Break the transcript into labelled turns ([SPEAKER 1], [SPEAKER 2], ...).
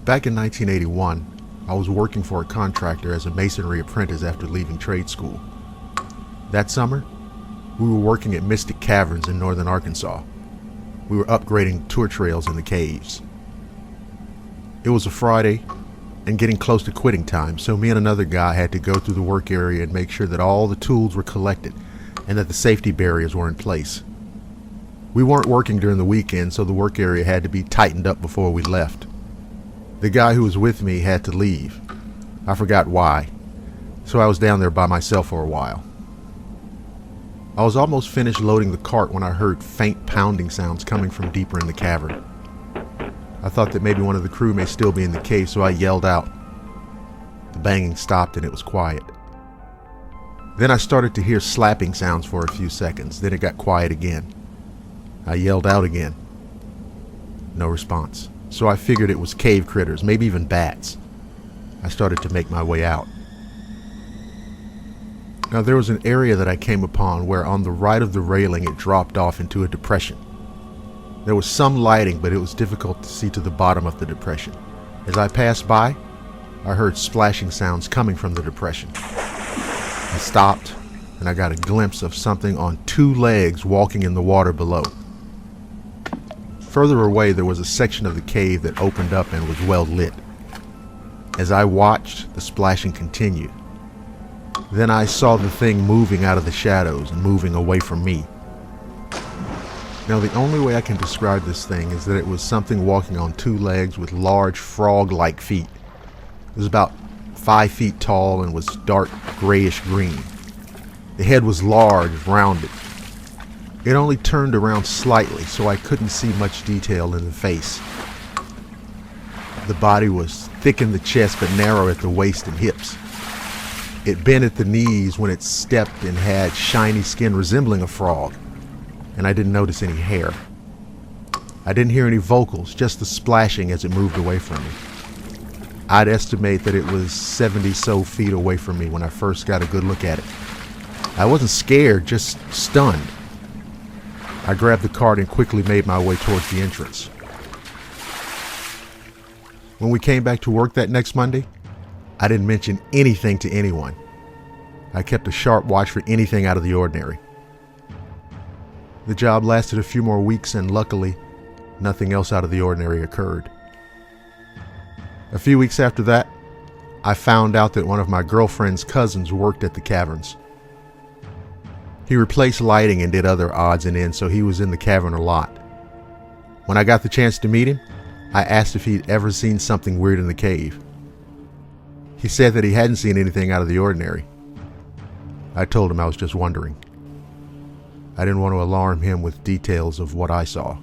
[SPEAKER 1] Back in 1981, I was working for a contractor as a masonry apprentice after leaving trade school. That summer, we were working at Mystic Caverns in northern Arkansas. We were upgrading tour trails in the caves. It was a Friday and getting close to quitting time, so me and another guy had to go through the work area and make sure that all the tools were collected and that the safety barriers were in place. We weren't working during the weekend, so the work area had to be tightened up before we left. The guy who was with me had to leave. I forgot why, so I was down there by myself for a while. I was almost finished loading the cart when I heard faint pounding sounds coming from deeper in the cavern. I thought that maybe one of the crew may still be in the cave, so I yelled out. The banging stopped and it was quiet. Then I started to hear slapping sounds for a few seconds. Then it got quiet again. I yelled out again. No response. So I figured it was cave critters, maybe even bats. I started to make my way out. Now there was an area that I came upon where on the right of the railing it dropped off into a depression. There was some lighting, but it was difficult to see to the bottom of the depression. As I passed by, I heard splashing sounds coming from the depression. I stopped, and I got a glimpse of something on two legs walking in the water below. Further away, there was a section of the cave that opened up and was well lit. As I watched, the splashing continued. Then I saw the thing moving out of the shadows and moving away from me. Now the only way I can describe this thing is that it was something walking on two legs with large frog-like feet. It was about 5 feet tall and was dark grayish green. The head was large, rounded. It only turned around slightly, so I couldn't see much detail in the face. The body was thick in the chest but narrow at the waist and hips. It bent at the knees when it stepped and had shiny skin resembling a frog, and I didn't notice any hair. I didn't hear any vocals, just the splashing as it moved away from me. I'd estimate that it was 70 so feet away from me when I first got a good look at it. I wasn't scared, just stunned. I grabbed the cart and quickly made my way towards the entrance. When we came back to work that next Monday, I didn't mention anything to anyone. I kept a sharp watch for anything out of the ordinary. The job lasted a few more weeks, and luckily, nothing else out of the ordinary occurred. A few weeks after that, I found out that one of my girlfriend's cousins worked at the caverns. He replaced lighting and did other odds and ends, so he was in the cavern a lot. When I got the chance to meet him, I asked if he'd ever seen something weird in the cave. He said that he hadn't seen anything out of the ordinary. I told him I was just wondering. I didn't want to alarm him with details of what I saw.